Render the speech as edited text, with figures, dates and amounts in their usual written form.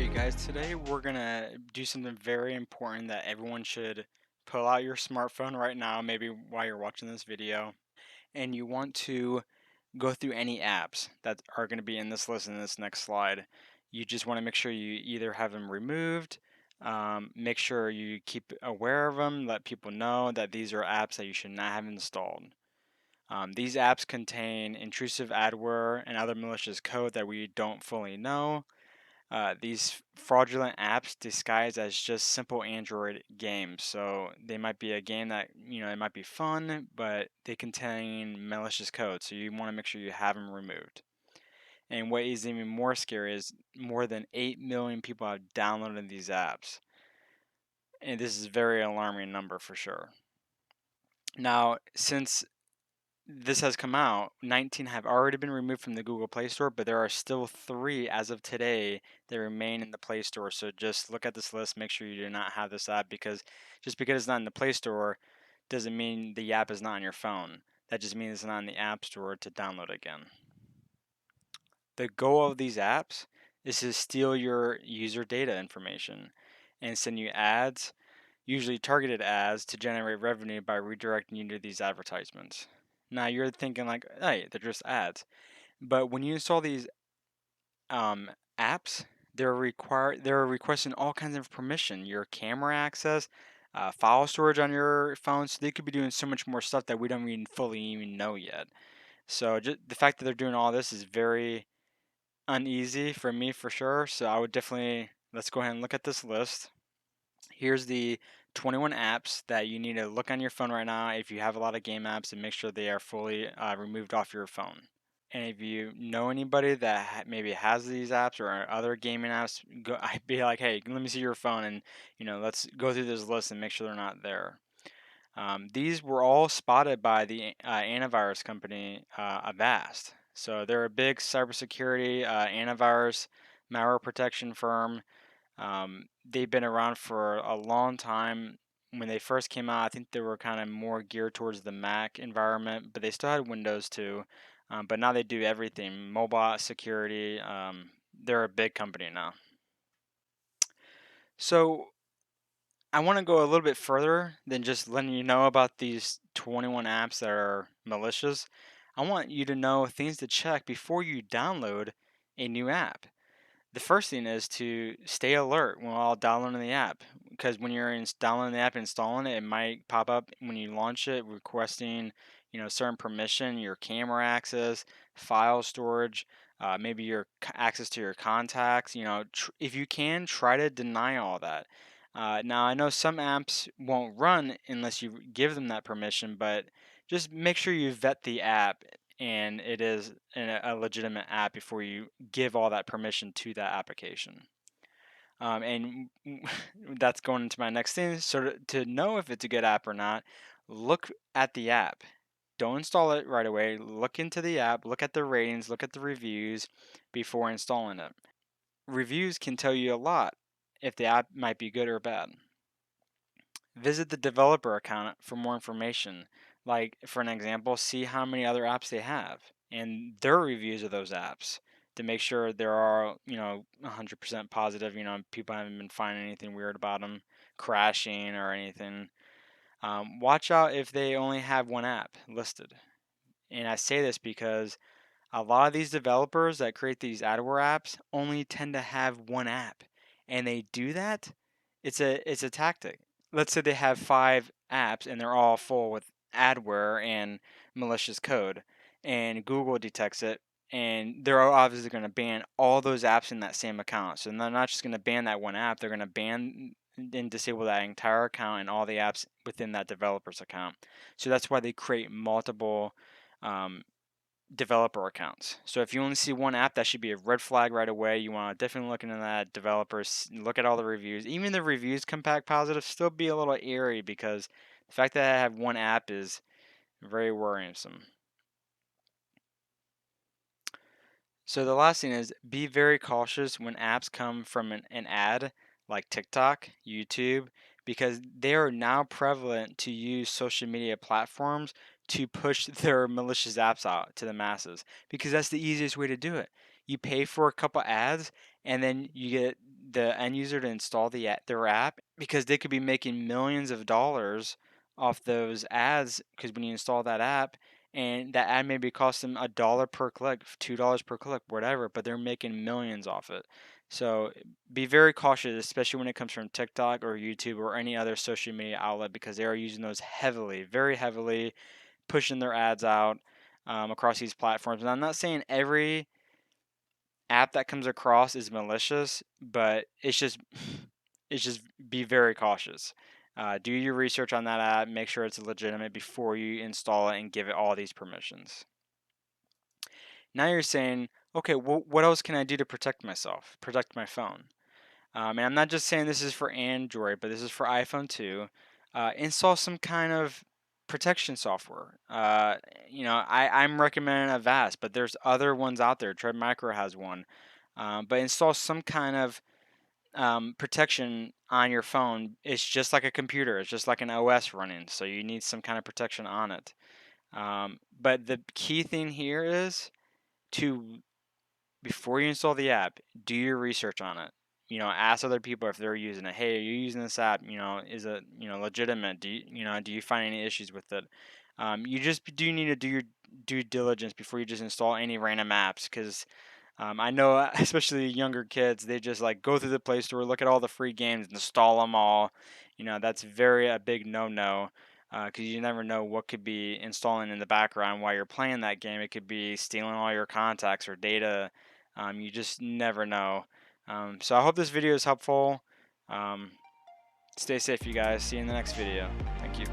Alright guys, today we're gonna do something very important that everyone should pull out your smartphone right now, maybe while you're watching this video, and you want to go through any apps that are gonna be in this list in this next slide. You just wanna make sure you either have them removed, make sure you keep aware of them, let people know that these are apps that you should not have installed. These apps contain intrusive adware and other malicious code that we don't fully know. These fraudulent apps disguise as just simple Android games. So they might be a game that, it might be fun, but they contain malicious code. So you want to make sure you have them removed. And what is even more scary is more than 8 million people have downloaded these apps. And this is a very alarming number for sure. Now, since this has come out, 19 have already been removed from the Google Play Store, but there are still 3 as of today that remain in the Play Store. So just look at this list, make sure you do not have this app, because just because it's not in the Play Store doesn't mean the app is not on your phone. That just means it's not in the App Store to download again. The goal of these apps is to steal your user data information and send you ads, usually targeted ads, to generate revenue by redirecting you to these advertisements. Now you're thinking like, hey, they're just ads. But when you install these um, apps, they're requesting all kinds of permission, your camera access, file storage on your phone. So they could be doing so much more stuff that we don't even fully even know yet. So just the fact that they're doing all this is very uneasy for me for sure. So I would definitely, let's go ahead and look at this list. Here's the 21 apps that you need to look on your phone right now if you have a lot of game apps, and make sure they are fully removed off your phone. And if you know anybody that maybe has these apps or other gaming apps, I'd be like, hey, let me see your phone, and let's go through this list and make sure they're not there. These were all spotted by the antivirus company Avast. So they're a big cybersecurity antivirus malware protection firm. They've been around for a long time. When they first came out, I think they were kind of more geared towards the Mac environment, but they still had Windows too. But now they do everything, mobile security. They're a big company now. So I want to go a little bit further than just letting you know about these 21 apps that are malicious. I want you to know things to check before you download a new app. The first thing is to stay alert while downloading the app, because when you're downloading the app and installing it, it might pop up when you launch it requesting, certain permission, your camera access, file storage, maybe your access to your contacts. If you can, try to deny all that. Now, I know some apps won't run unless you give them that permission, but just make sure you vet the app and it is a legitimate app before you give all that permission to that application. And that's going into my next thing. So to know if it's a good app or not, look at the app. Don't install it right away. Look into the app, look at the ratings, look at the reviews before installing it. Reviews can tell you a lot if the app might be good or bad. Visit the developer account for more information. Like, for an example, see how many other apps they have and their reviews of those apps to make sure there are, 100% positive, people haven't been finding anything weird about them, crashing or anything. Watch out if they only have one app listed. And I say this because a lot of these developers that create these adware apps only tend to have one app. And they do that, it's a tactic. Let's say they have 5 apps and they're all full with adware and malicious code, and Google detects it, and they're obviously going to ban all those apps in that same account. So they're not just going to ban that one app, they're going to ban and disable that entire account and all the apps within that developer's account. So that's why they create multiple um, developer accounts. So if you only see one app, that should be a red flag right away. You want to definitely look into that developers, look at all the reviews. Even the reviews come back positive, still be a little eerie, because the fact that I have one app is very worrisome. So the last thing is, be very cautious when apps come from an ad like TikTok, YouTube, because they are now prevalent to use social media platforms to push their malicious apps out to the masses, because that's the easiest way to do it. You pay for a couple ads and then you get the end user to install their app, because they could be making millions of dollars off those ads, because when you install that app, and that ad maybe costs them $1 per click, $2 per click, whatever, but they're making millions off it. So be very cautious, especially when it comes from TikTok or YouTube or any other social media outlet, because they are using those heavily, very heavily, pushing their ads out across these platforms. And I'm not saying every app that comes across is malicious, but it's just be very cautious. Do your research on that app. Make sure it's legitimate before you install it and give it all these permissions. Now you're saying, okay, what else can I do to protect myself, protect my phone? And I'm not just saying this is for Android, but this is for iPhone too. Install some kind of protection software. I'm recommending Avast, but there's other ones out there. Tread Micro has one. But install some kind of protection on your phone. It's just like a computer. It's just like an OS running. So you need some kind of protection on it. But the key thing here is to, before you install the app, do your research on it. Ask other people if they're using it. Hey, are you using this app? Is it legitimate? Do you find any issues with it? You just do need to do your due diligence before you just install any random apps, because I know, especially younger kids, they just like go through the Play Store, look at all the free games, install them all. That's a big no-no, because you never know what could be installing in the background while you're playing that game. It could be stealing all your contacts or data. You just never know. So I hope this video is helpful. Um, Stay safe, you guys. See you in the next video. Thank you.